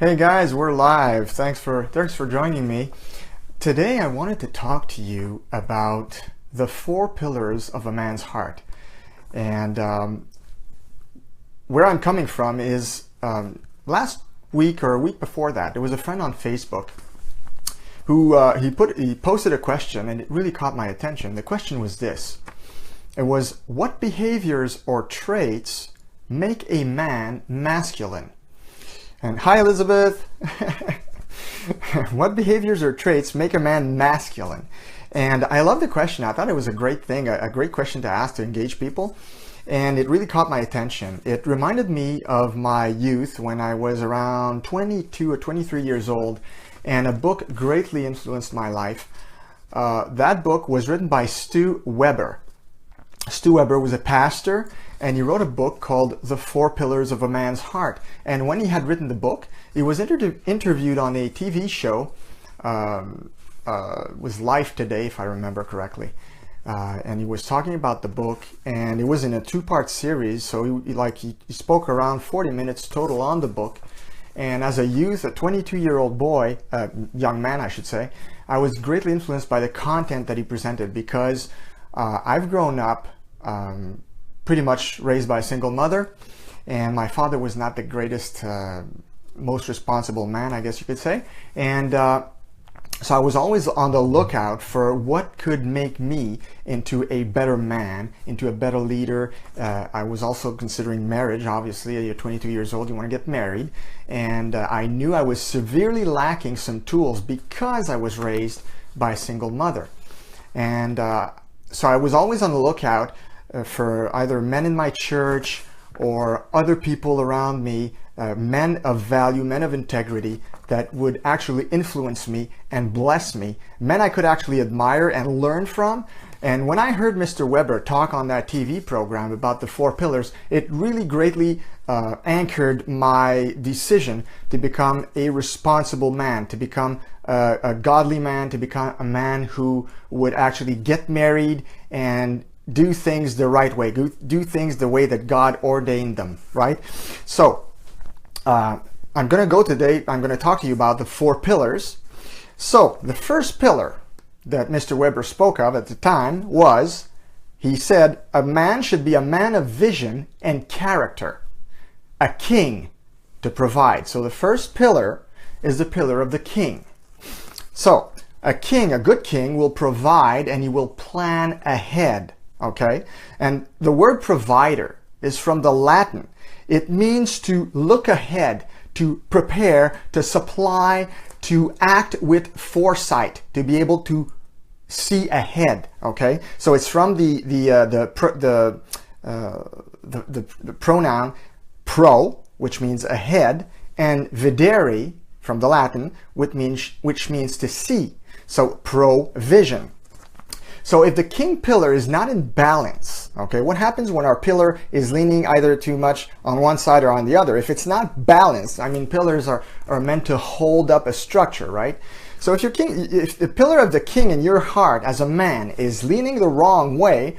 Hey guys, we're live. Thanks for joining me. Today I wanted to talk to you about the 4 pillars of a man's heart. And where I'm coming from is last week or a week before that, there was a friend on Facebook who he posted a question, and it really caught my attention. The question was this. It was, what behaviors or traits make a man masculine? And hi, Elisabeth. What behaviors or traits make a man masculine? And I love the question. I thought it was a great thing, a great question to ask to engage people. And it really caught my attention. It reminded me of my youth when I was around 22 or 23 years old, and a book greatly influenced my life. That book was written by Stu Weber. Stu Weber was a pastor, and he wrote a book called The 4 Pillars of a Man's Heart. And when he had written the book, he was interviewed on a TV show. It was Life Today, if I remember correctly. And he was talking about the book, and it was in a 2-part series. So he spoke around 40 minutes total on the book. And as a youth, a 22-year-old boy, young man, I should say, I was greatly influenced by the content that he presented, because I've grown up pretty much raised by a single mother, and my father was not the greatest, most responsible man, I guess you could say. And so I was always on the lookout for what could make me into a better man, into a better leader. I was also considering marriage. Obviously, you're 22 years old, you want to get married. And I knew I was severely lacking some tools because I was raised by a single mother. And so I was always on the lookout for either men in my church or other people around me, men of value, men of integrity, that would actually influence me and bless me, men I could actually admire and learn from. And when I heard Mr. Weber talk on that TV program about the 4 pillars, it really greatly anchored my decision to become a responsible man, to become a godly man, to become a man who would actually get married and do things the right way, do things the way that God ordained them, right? So I'm going to talk to you about the 4 pillars. So the first pillar that Mr. Weber spoke of at the time was, he said, a man should be a man of vision and character, a king to provide. So the first pillar is the pillar of the king. So a king, a good king, will provide, and he will plan ahead. Okay? And the word provider is from the Latin. It means to look ahead, to prepare, to supply, to act with foresight, to be able to see ahead. Okay? So it's from the pronoun pro, which means ahead, and videre from the Latin, which means to see. So provision. So if the king pillar is not in balance, okay, what happens when our pillar is leaning either too much on one side or on the other? If it's not balanced, I mean, pillars are meant to hold up a structure, right? So if the pillar of the king in your heart as a man is leaning the wrong way,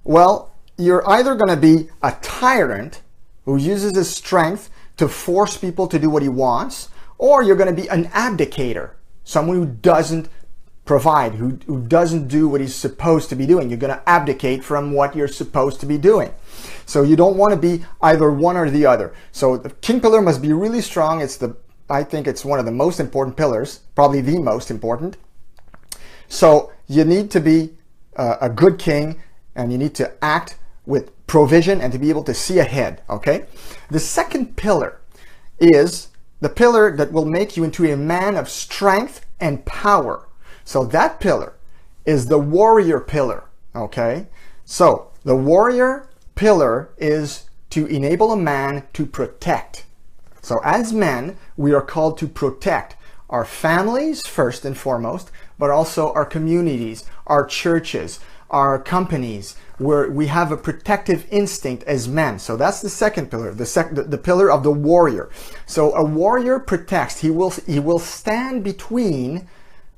well, you're either going to be a tyrant who uses his strength to force people to do what he wants, or you're going to be an abdicator, someone who doesn't provide, who doesn't do what he's supposed to be doing. You're going to abdicate from what you're supposed to be doing. So you don't want to be either one or the other. So the king pillar must be really strong. I think it's one of the most important pillars, probably the most important. So you need to be a good king, and you need to act with provision and to be able to see ahead. Okay? The second pillar is the pillar that will make you into a man of strength and power. So that pillar is the warrior pillar, okay? So the warrior pillar is to enable a man to protect. So as men, we are called to protect our families first and foremost, but also our communities, our churches, our companies, where we have a protective instinct as men. So that's the second pillar, the pillar of the warrior. So a warrior protects. He will stand between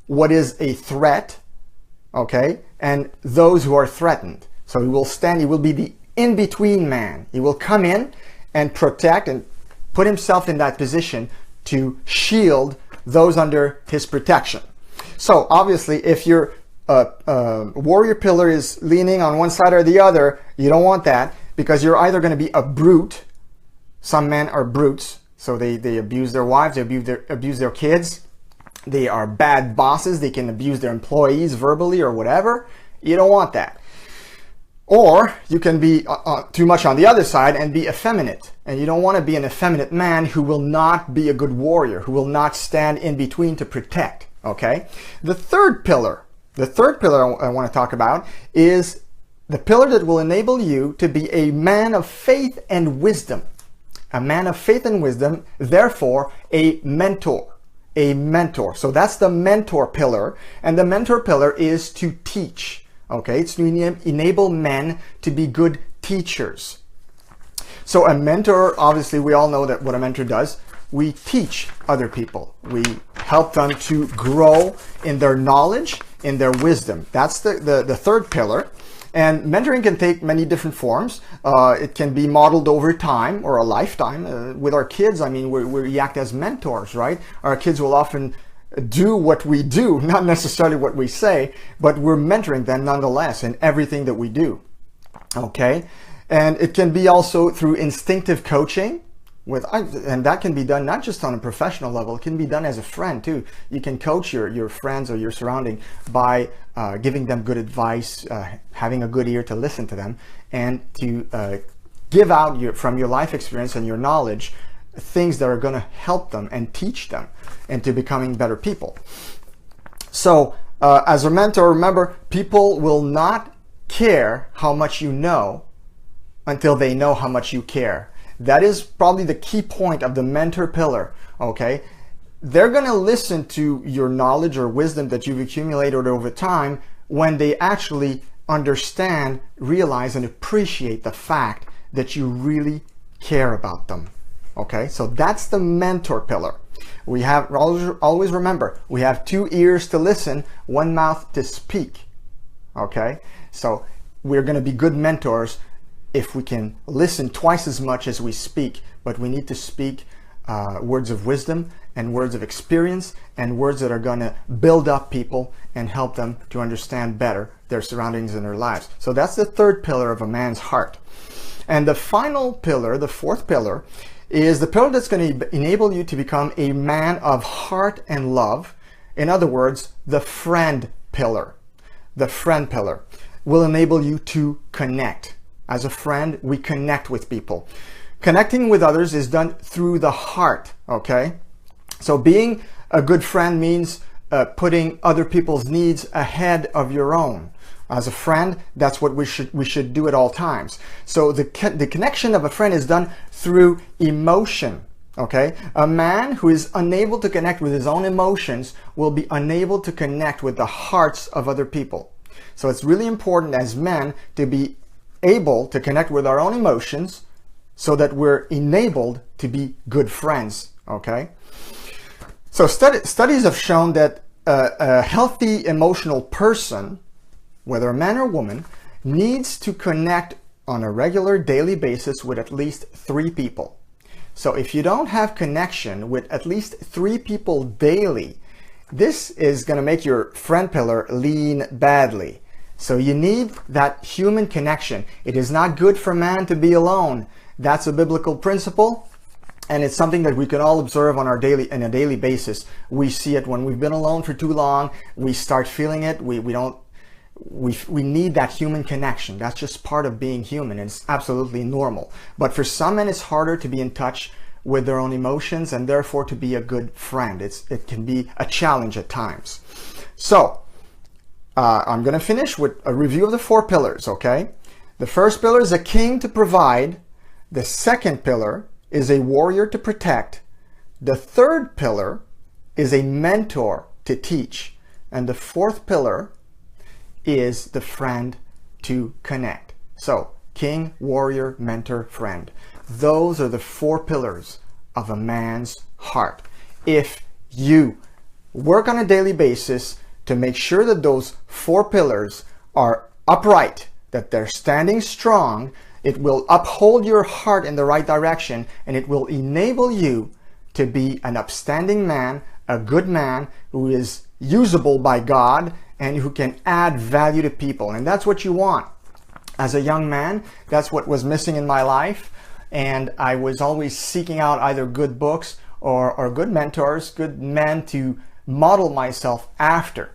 what is a threat, okay, and those who are threatened. So he will be the in-between man. He will come in and protect and put himself in that position to shield those under his protection. So obviously, if your warrior pillar is leaning on one side or the other, you don't want that, because you're either going to be a brute. Some men are brutes, so they abuse their wives, they abuse their kids. They are bad bosses. They can abuse their employees verbally or whatever. You don't want that. Or you can be too much on the other side and be effeminate. And you don't want to be an effeminate man who will not be a good warrior, who will not stand in between to protect. Okay? The third pillar I want to talk about is the pillar that will enable you to be a man of faith and wisdom. A man of faith and wisdom, therefore a mentor. A mentor. So that's the mentor pillar. And the mentor pillar is to teach. Okay, it's to enable men to be good teachers. So a mentor, obviously we all know that what a mentor does. We teach other people. We help them to grow in their knowledge, in their wisdom. That's the third pillar. And mentoring can take many different forms. It can be modeled over time or a lifetime. With our kids, I mean, we act as mentors, right? Our kids will often do what we do, not necessarily what we say, but we're mentoring them nonetheless in everything that we do. Okay? And it can be also through instinctive coaching. And that can be done not just on a professional level, it can be done as a friend too. You can coach your friends or your surrounding by giving them good advice, having a good ear to listen to them, and to give out from your life experience and your knowledge things that are going to help them and teach them into becoming better people. So as a mentor, remember, people will not care how much you know until they know how much you care. That is probably the key point of the mentor pillar, okay? They're going to listen to your knowledge or wisdom that you've accumulated over time when they actually understand, realize, and appreciate the fact that you really care about them, okay? So that's the mentor pillar. We have, always remember, we have 2 ears to listen, 1 mouth to speak, okay? So we're going to be good mentors if we can listen twice as much as we speak, but we need to speak words of wisdom and words of experience and words that are going to build up people and help them to understand better their surroundings and their lives. So that's the third pillar of a man's heart. And the final pillar, the fourth pillar, is the pillar that's going to enable you to become a man of heart and love. In other words, the friend pillar. The friend pillar will enable you to connect. As a friend, we connect with people. Connecting with others is done through the heart, okay? So being a good friend means putting other people's needs ahead of your own. As a friend, that's what we should do at all times. So the connection of a friend is done through emotion, okay? A man who is unable to connect with his own emotions will be unable to connect with the hearts of other people. So it's really important as men to be able to connect with our own emotions so that we're enabled to be good friends, okay? So studies have shown that a healthy emotional person, whether a man or woman, needs to connect on a regular daily basis with at least 3 people. So if you don't have connection with at least 3 people daily, this is going to make your friend pillar lean badly. So you need that human connection. It is not good for man to be alone. That's a biblical principle, and it's something that we can all observe on a daily basis. We see it when we've been alone for too long. We start feeling it. We need that human connection. That's just part of being human, and it's absolutely normal. But for some men, it's harder to be in touch with their own emotions and therefore to be a good friend. It can be a challenge at times. So I'm going to finish with a review of the 4 pillars, okay? The first pillar is a king to provide. The second pillar is a warrior to protect. The third pillar is a mentor to teach. And the fourth pillar is the friend to connect. So, king, warrior, mentor, friend. Those are the 4 pillars of a man's heart. If you work on a daily basis to make sure that those 4 pillars are upright, that they're standing strong, it will uphold your heart in the right direction, and it will enable you to be an upstanding man, a good man who is usable by God and who can add value to people. And that's what you want. As a young man, that's what was missing in my life. And I was always seeking out either good books or good mentors, good men to model myself after.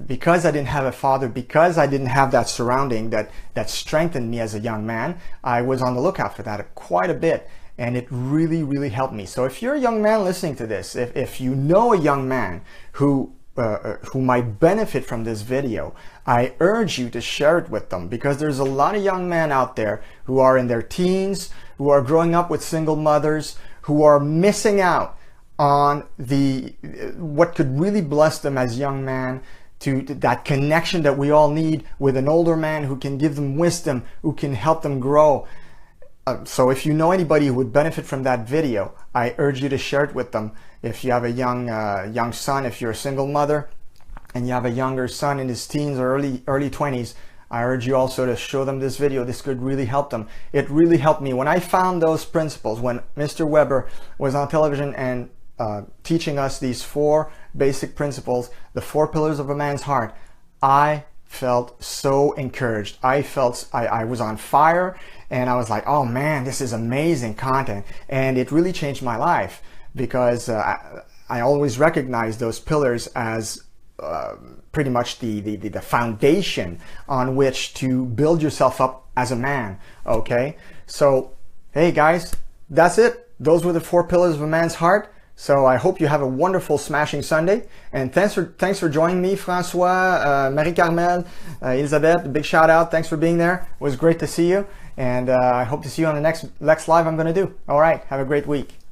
Because I didn't have a father, because I didn't have that surrounding that strengthened me as a young man, I was on the lookout for that quite a bit. And it really, really helped me. So if you're a young man listening to this, if you know a young man who might benefit from this video, I urge you to share it with them, because there's a lot of young men out there who are in their teens, who are growing up with single mothers, who are missing out on what could really bless them as young men, to that connection that we all need with an older man who can give them wisdom, who can help them grow. So if you know anybody who would benefit from that video, I urge you to share it with them. If you have a young son, if you're a single mother and you have a younger son in his teens or early 20s, I urge you also to show them this video. This could really help them. It really helped me. When I found those principles, when Mr. Weber was on television and teaching us these 4 basic principles, the 4 pillars of a man's heart, I felt so encouraged. I felt I was on fire, and I was like, oh man, this is amazing content. And it really changed my life, because I always recognized those pillars as pretty much the foundation on which to build yourself up as a man. Okay, so hey guys, that's it. Those were the 4 pillars of a man's heart. So I hope you have a wonderful Smashing Sunday, and thanks for joining me, Francois, Marie-Carmel, Elisabeth. Big shout out. Thanks for being there. It was great to see you, and I hope to see you on the next live I'm going to do. All right, have a great week.